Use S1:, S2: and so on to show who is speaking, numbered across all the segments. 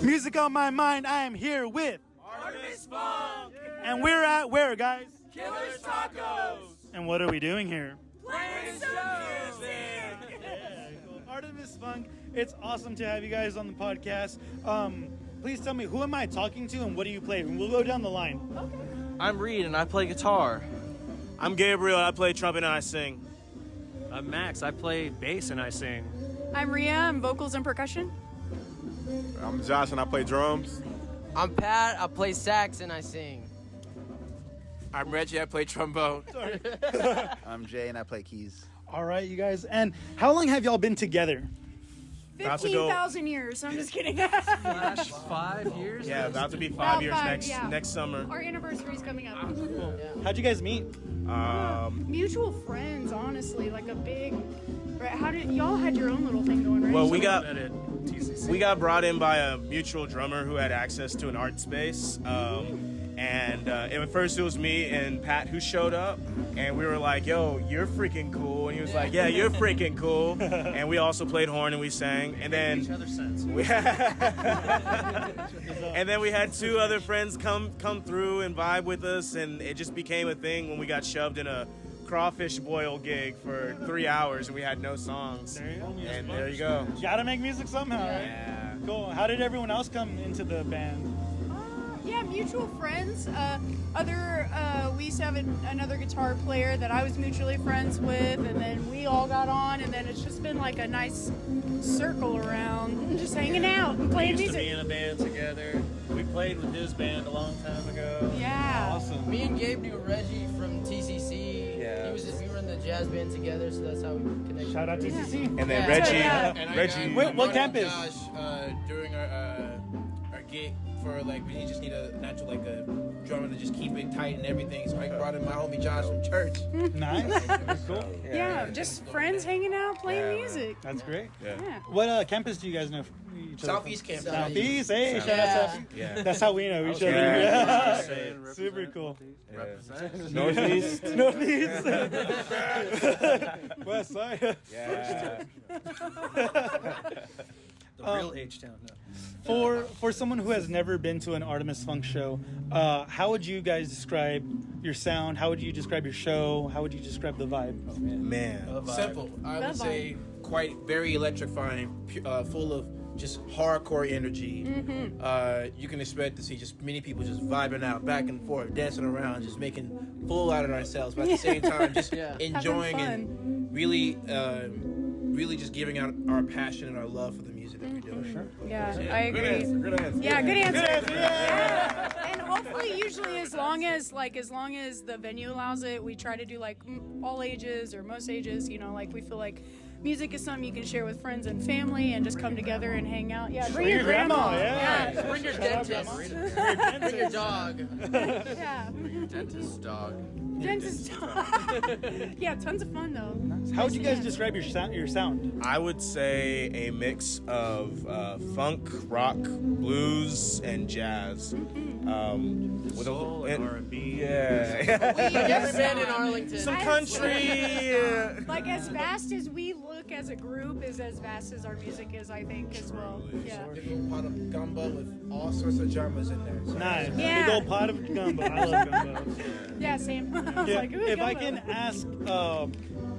S1: Music on my mind, I am here with
S2: Artemis Funk!
S1: And we're at where, guys?
S2: Killer's Tacos!
S1: And what are we doing here?
S2: Playing some music!
S1: Yeah, cool. Artemis Funk, it's awesome to have you guys on the podcast. Please tell me, who am I talking to and what do you play? And we'll go down the line.
S3: Okay. I'm Reed and I play guitar.
S4: I'm Gabriel, I play trumpet and I sing.
S5: I'm Max, I play bass and I sing.
S6: I'm Rhea, I'm vocals and percussion.
S7: I'm Josh and I play drums.
S8: I'm Pat, I play sax and I sing.
S9: I'm Reggie, I play trombone.
S1: Sorry.
S10: I'm Jay and I play keys.
S1: All right, you guys. And how long have y'all been together?
S6: 15,000 years. I'm just kidding.
S3: Flash 5 years?
S4: Yeah, about to be 5
S6: About
S4: years
S6: 5,
S4: next summer.
S6: Our anniversary's coming up.
S1: Cool. How'd you guys meet?
S6: Mutual friends, honestly, like a big. Right? How did y'all had your own little thing going, right?
S4: Well, we got brought in by a mutual drummer who had access to an art space. And at first it was me and Pat who showed up, and we were like, yo, you're freaking cool. And he was like, yeah, you're freaking cool. And we also played horn and we sang. And then
S5: each other sense.
S4: And then we had two other friends come through and vibe with us, and it just became a thing when we got shoved in a crawfish boil gig for 3 hours and we had no songs.
S1: There you go.
S4: And there you go.
S1: You gotta make music somehow, right?
S4: Yeah.
S1: Cool. How did everyone else come into the band?
S6: Yeah, mutual friends. We used to have another guitar player that I was mutually friends with, and then we all got on, and then it's just been like a nice circle around, just hanging out and playing music.
S5: We used to be in a band together. We played with his band a long time ago.
S6: Yeah.
S1: Awesome.
S8: Me and Gabe knew Reggie from TCC.
S5: Yeah.
S8: We were in the jazz band together, so that's how we connected.
S1: Shout out TCC.
S4: And then
S8: Yeah.
S4: Reggie.
S1: Wait, what campus?
S9: Josh, during our gig for we just need a natural a drummer to just keep it tight and everything. So I brought in my homie Josh from church.
S1: Nice. Cool.
S6: Yeah, just friends hanging out, playing music.
S1: That's great.
S4: Yeah.
S1: What campus do you guys know each other
S9: Southeast
S1: from?
S9: campus.
S1: Southeast. Hey, shout out Southeast.
S4: Yeah.
S1: That's how we know each other.
S4: Yeah.
S1: Yeah. Super cool.
S4: Northeast.
S1: Northeast. West side.
S4: Yeah.
S5: The real H-Town.
S1: No. For someone who has never been to an Artemis Funk show, how would you guys describe your sound? How would you describe your show? How would you describe the vibe?
S4: Oh, man.
S9: Simple. I would say very electrifying, full of just hardcore energy.
S6: Mm-hmm.
S9: You can expect to see just many people just vibing out, back and forth, dancing around, just making full out of ourselves, but at the same time just enjoying and really just giving out our passion and our love for the music that we're doing.
S1: Sure.
S6: Yeah, I agree.
S4: Good answer.
S6: Yeah, good answer.
S1: Yeah.
S6: And hopefully, usually, as long as the venue allows it, we try to do all ages or most ages. We feel like music is something you can share with friends and family and just come together and hang out. Yeah, bring your grandma.
S1: Yeah.
S8: Bring your dentist. Bring your dog.
S6: Yeah.
S9: Dentist dog.
S6: Dentist dog. Yeah, tons of fun though.
S1: How would you guys describe your sound?
S4: I would say a mix of funk, rock, blues, and jazz. With
S5: soul and R&B.
S4: Yeah.
S8: Every band in Arlington.
S4: Some country.
S6: As vast as we look as a group is as vast as our music is, I think, as well. Yeah.
S9: Big old pot of gumbo with all sorts of genres in there. So
S1: Nice.
S6: Yeah.
S1: Big old pot of gumbo. I love gumbo.
S6: Yeah, same. I was
S1: Yeah,
S6: like, ooh,
S1: if I
S6: gumbo.
S1: can ask,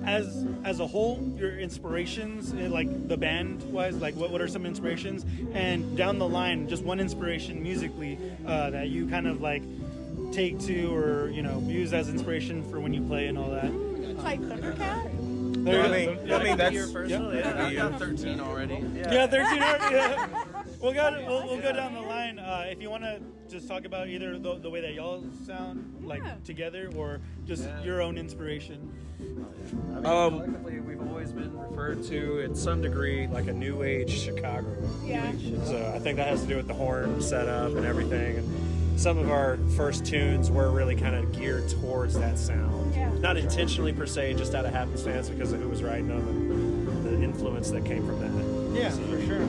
S1: as a whole, your inspirations, the band wise, what are some inspirations, and down the line, just one inspiration musically that you kind of take to or use as inspiration for when you play and all that.
S6: Like Thundercat?
S4: I mean that's
S5: your personal. Yeah, I've got 13 already.
S1: Yeah, 13 already. Yeah. We'll go down the line. If you want to just talk about either the way that y'all sound together or just your own inspiration.
S5: Collectively, we've always been referred to, at some degree, like a new age Chicago.
S6: Yeah.
S5: So I think that has to do with the horn setup and everything. And some of our first tunes were really kind of geared towards that sound.
S6: Yeah.
S5: Not intentionally per se, just out of happenstance because of who was writing them and the influence that came from that.
S1: Yeah, for sure.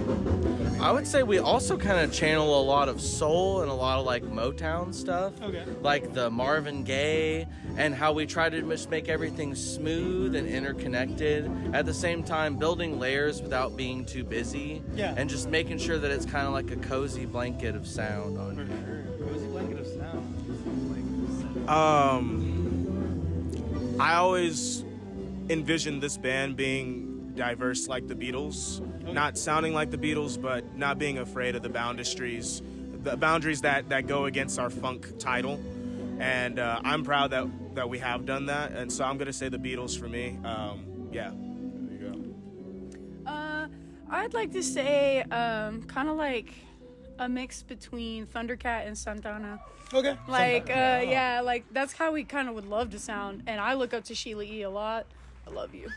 S3: I would say we also kind of channel a lot of soul and a lot of Motown stuff,
S1: Okay.
S3: like the Marvin Gaye, and how we try to just make everything smooth and interconnected, at the same time building layers without being too busy,
S1: Yeah.
S3: and just making sure that it's kind of like a cozy blanket of sound on
S1: For
S3: you.
S1: sure. Cozy blanket of sound.
S4: I always envisioned this band being diverse like the Beatles, not sounding like the Beatles, but not being afraid of the boundaries that go against our funk title. And I'm proud that we have done that. And so I'm gonna say the Beatles for me. Yeah. There you go.
S6: I'd like to say kind of like a mix between Thundercat and Santana.
S1: Okay.
S6: Like, yeah, like that's how we kind of would love to sound. And I look up to Sheila E. a lot. I love you.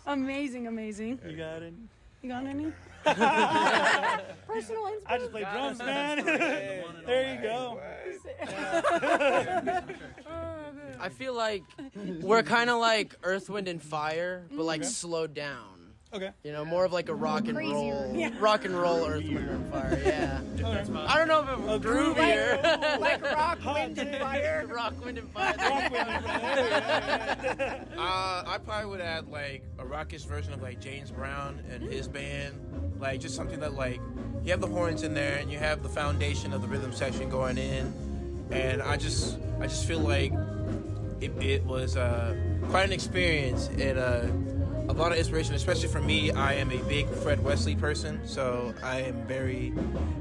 S6: Amazing.
S1: You got it.
S6: You got any? Personal inspiration.
S1: I just play drums, man. There you go.
S8: I feel like we're kind of like Earth, Wind, and Fire, but like slowed down.
S1: Okay.
S8: You know, more of like a rock and
S6: Crazier.
S8: roll,
S6: Yeah.
S8: rock and roll Earth, Wind, and Fire. Yeah.
S1: Okay.
S8: I don't know if it was groovier.
S6: Like rock, wind, and fire.
S8: Rock, Wind, and Fire.
S9: I probably would add like a rockish version of like James Brown and his band, like just something that like you have the horns in there and you have the foundation of the rhythm section going in, and I just feel like it was quite an experience and a lot of inspiration, especially for me. I am a big Fred Wesley person, so I am very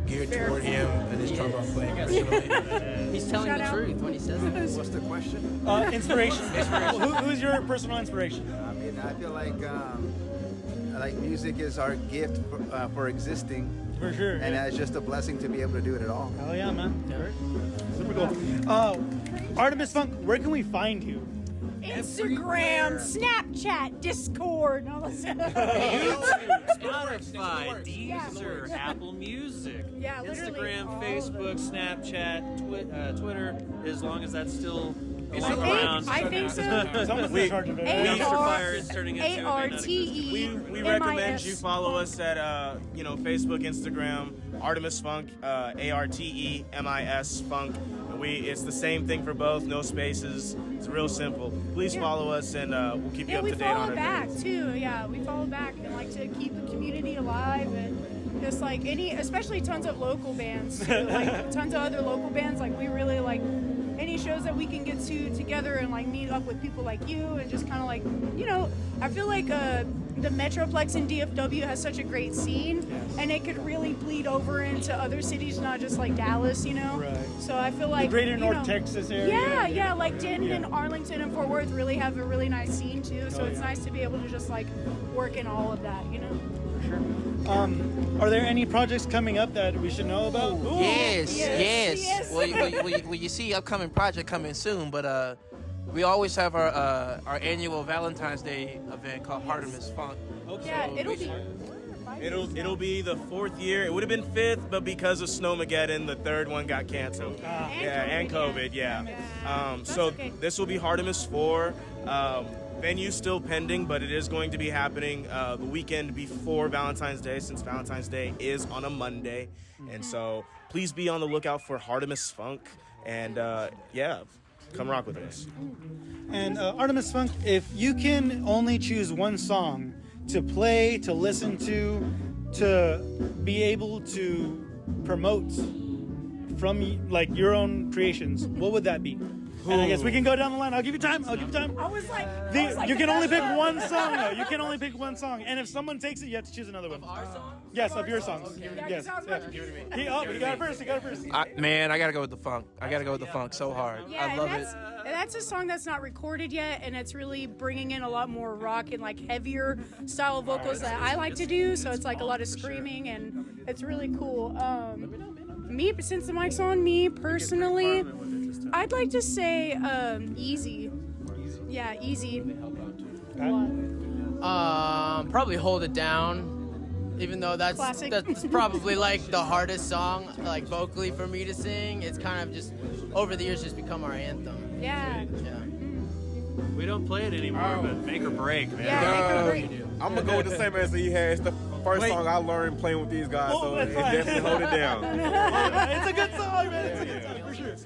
S9: geared toward him and his trombone playing personally.
S8: He's telling
S6: Shout
S8: the
S6: out.
S8: truth when he says it.
S10: What's the question?
S1: Inspiration. Who's your personal inspiration?
S10: I mean, I feel like music is our gift for existing,
S1: For sure.
S10: and
S1: yeah.
S10: it's just a blessing to be able to do it at all.
S1: Hell yeah, man. Super cool. Artemis Funk, where can we find you?
S6: Instagram, Snapchat, Discord. No, listen.
S11: Spotify, Deezer, Apple Music,
S6: Yeah, literally
S11: Instagram,
S6: all of
S11: Facebook, Snapchat, Twitter, as long as that's still
S6: I think so.
S1: Someone's in charge of it.
S11: Mr. Fire is turning into a
S6: ARTE.
S4: We recommend you follow us at Facebook, Instagram, Artemis Funk, ARTEMIS Funk. It's the same thing for both, no spaces. It's real simple. Please follow us, and we'll keep you up
S6: we
S4: to date on
S6: follow
S4: our
S6: back
S4: videos.
S6: too. Yeah, we follow back and like to keep the community alive and just like especially tons of local bands too. Like tons of other local bands. Like we really like any shows that we can get to together and like meet up with people like you and just kind of like, you know, I feel like the Metroplex in DFW has such a great scene, and it could really bleed over into other cities, not just like Dallas, you know.
S1: Right.
S6: So I feel like
S1: The greater
S6: you
S1: North
S6: know,
S1: Texas area.
S6: Yeah, like Denton and Arlington and Fort Worth really have a really nice scene too. So it's nice to be able to just like work in all of that, you know.
S1: Are there any projects coming up that we should know about? Ooh.
S9: Yes. Well, you see upcoming project coming soon, but we always have our annual Valentine's Day event called Artemis Funk.
S6: Yeah, it'll be.
S4: It'll be the 4th year. It would have been 5th, but because of Snowmageddon, the 3rd one got canceled. And COVID. So
S6: okay.
S4: this will be Artemis 4. Venue still pending, but it is going to be happening the weekend before Valentine's Day, since Valentine's Day is on a Monday. And so please be on the lookout for Artemis Funk. And come rock with us.
S1: And Artemis Funk, if you can only choose one song to play, to listen to be able to promote from like your own creations, what would that be? And I guess we can go down the line. I'll give you time.
S6: I was like,
S1: You can only pick one song, though. You can only pick one song. And if someone takes it, you have to choose another one.
S8: Our song?
S1: Yes, of your songs. Yes. He got it first.
S9: Man, I gotta go with the funk. I gotta go with the funk so hard.
S6: Yeah,
S9: I love it.
S6: and that's a song that's not recorded yet, and it's really bringing in a lot more rock and like heavier style of vocals that I like to do. So it's like a lot of screaming, and it's really cool. Me, since the mic's on, me personally, I'd like to say Easy. Yeah, Easy.
S8: Probably Hold It Down. Even though that's probably like the hardest song, like vocally for me to sing. It's kind of just over the years just become our anthem.
S6: Yeah.
S11: We don't play it anymore, but make or break, man.
S6: Yeah, make or break.
S7: I'm gonna go with the same answer he had. It's the first song I learned playing with these guys, so it definitely hold it down.
S1: It's a good song, man. It's a good song for sure.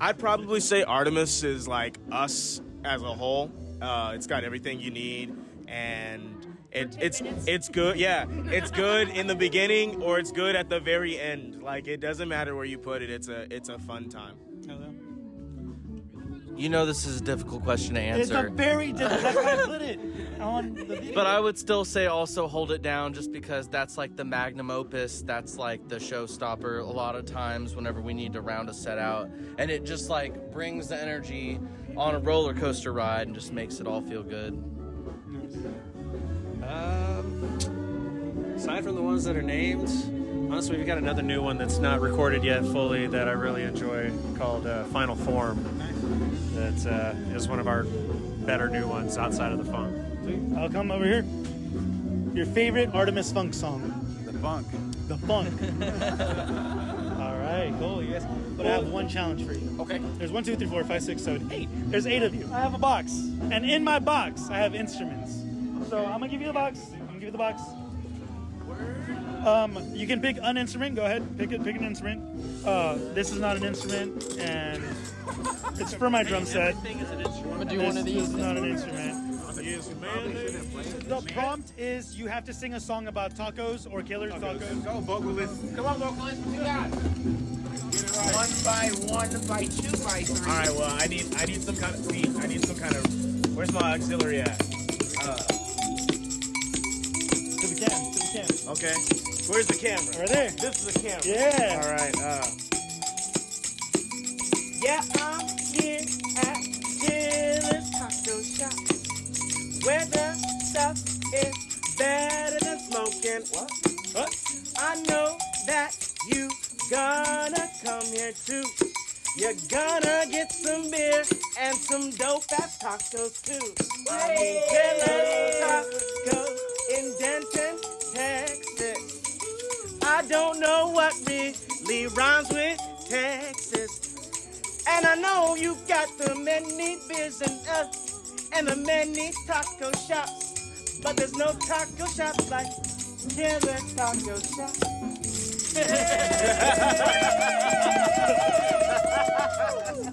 S4: I'd probably say Artemis is like us as a whole. It's got everything you need, and it's good. Yeah, it's good in the beginning or it's good at the very end. Like it doesn't matter where you put it. It's a fun time.
S3: You know this is a difficult question to answer.
S1: It's a very difficult. That's why I put it on the video.
S3: But I would still say also Hold It Down, just because that's like the magnum opus. That's like the showstopper a lot of times whenever we need to round a set out. And it just like brings the energy on a roller coaster ride and just makes it all feel good.
S5: Aside from the ones that are named, honestly, we've got another new one that's not recorded yet fully that I really enjoy called Final Form. That is one of our better new ones outside of the funk.
S1: I'll come over here. Your favorite Artemis Funk song?
S10: The Funk.
S1: The Funk. All right, cool. You guys. But I have one challenge for you.
S9: Okay.
S1: There's 1, 2, 3, 4, 5, 6, 7, 8. There's 8 of you. I have a box, and in my box I have instruments. So I'm gonna give you the box. You can pick an instrument. Go ahead, pick an instrument. This is not an instrument, and it's for my drum set.
S8: I'm gonna do one of these.
S1: This is not an instrument. The prompt is you have to sing a song about tacos or Killer's Tacos.
S7: Go, vocalist.
S9: Come on, vocalist, what you got? One by one by two by three.
S4: All right. Well, I need some kind of beat. I need some kind of. Where's my auxiliary at?
S1: To the can.
S4: Okay. Where's the camera?
S1: Right there.
S4: This is the camera.
S1: Yeah.
S4: All right.
S2: Yeah, I'm here at Killer's Taco Shop, where the stuff is better than smoking. What? I know that you gonna come here too. You're gonna get some beer and some dope-ass tacos too. I mean Killer's Tacos in Denton, Texas. I don't know what really rhymes with Texas. And I know you got the many beers and the many taco shops. But there's no taco shops like Killer Taco Shop.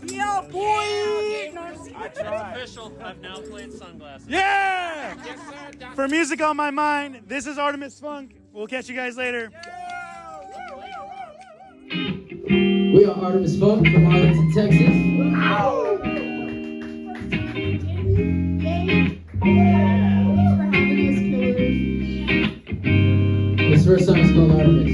S6: Yeah, boy!
S11: I tried. Official. I've now played Sunglasses.
S1: Yeah!
S9: Yes, sir.
S1: For Music on My Mind, this is Artemis Funk. We'll catch you guys later.
S12: We are Artemis Funk from Arlington, Texas. This first song is called Artemis.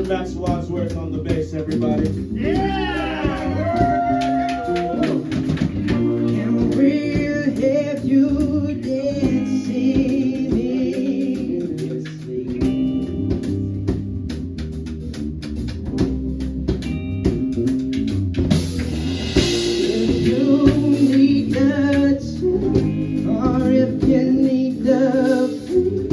S13: Max Wadsworth on the bass, everybody.
S2: And we'll have you dancing endlessly. If you need the tune, or if you need the beat,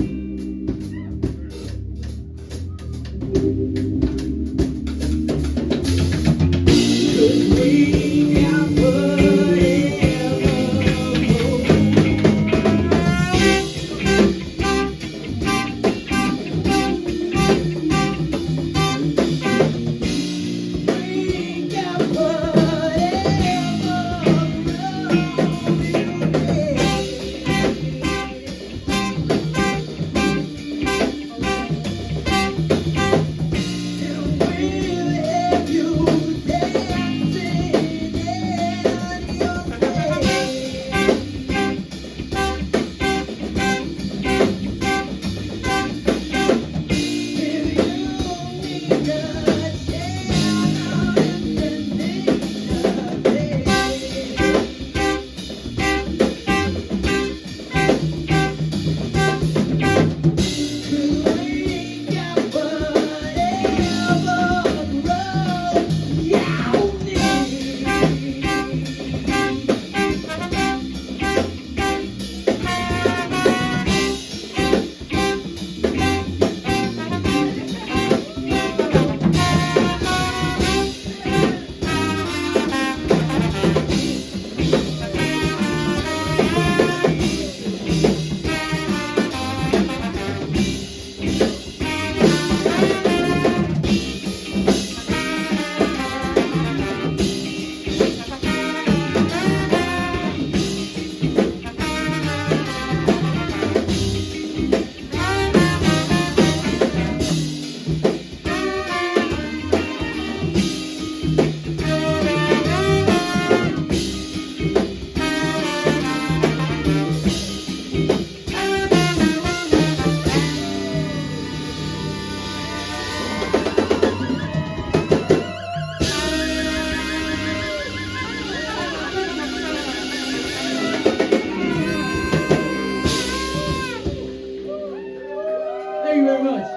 S12: Thank you very much.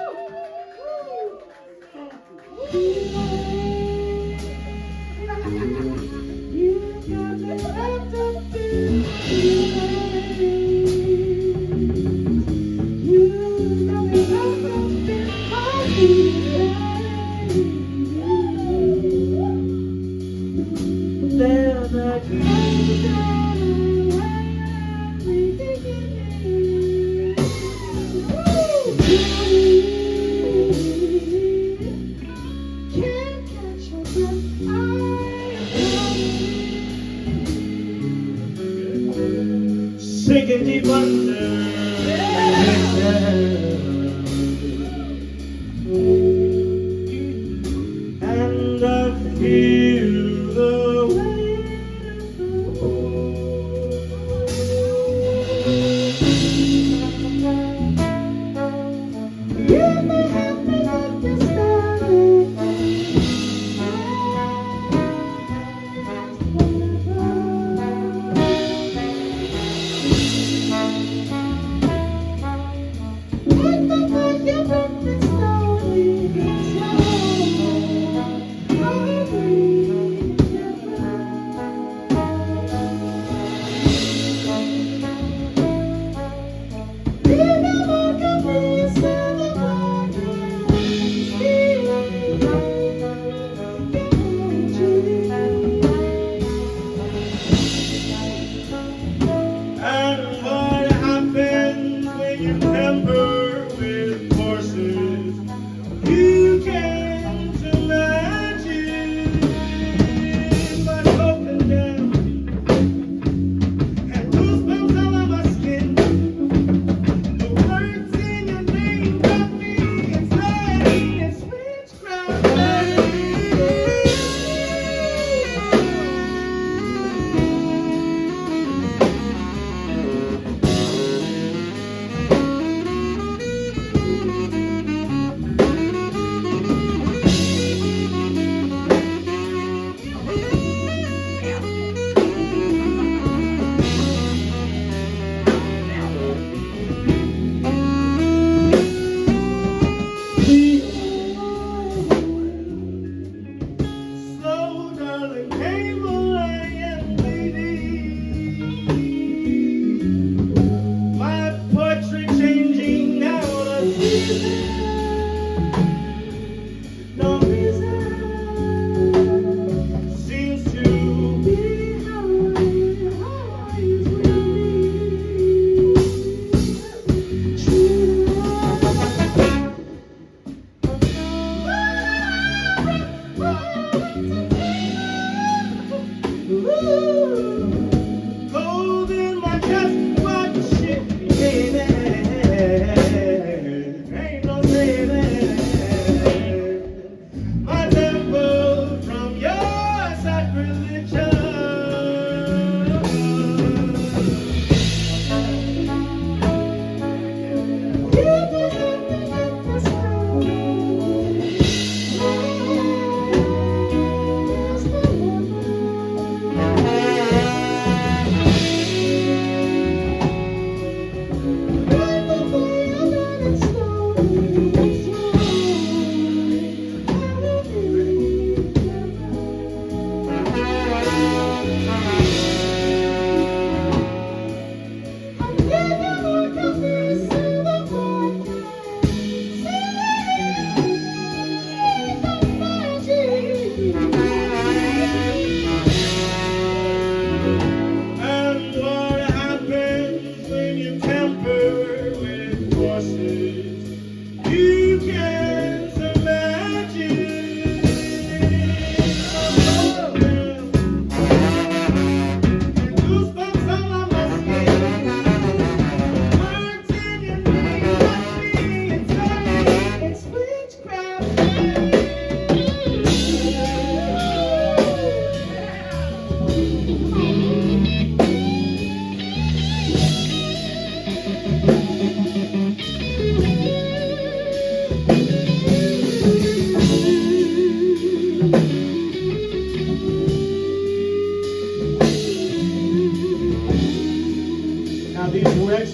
S2: Woo!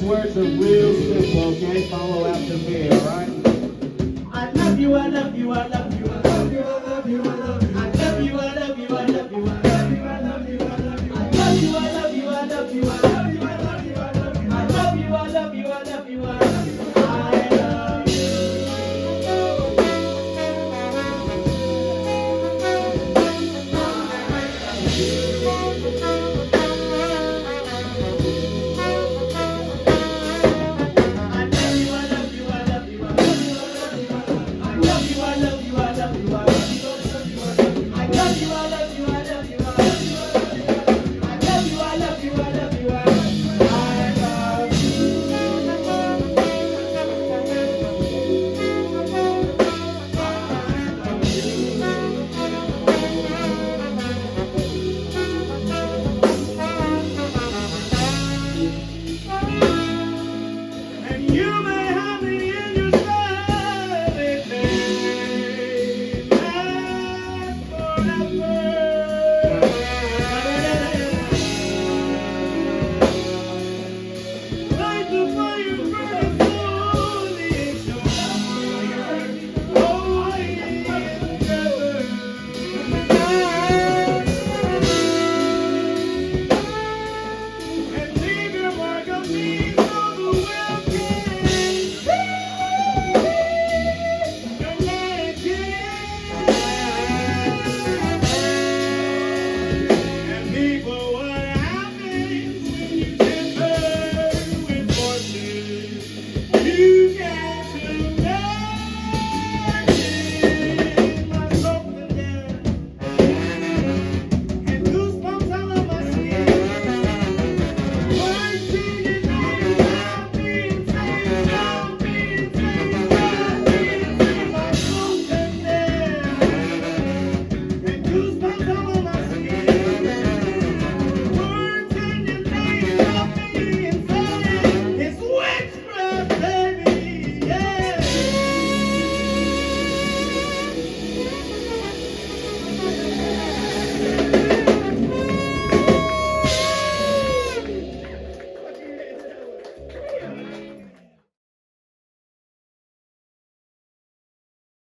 S13: Words are real simple, okay? Follow after me, alright? I love you, I love you, I love you.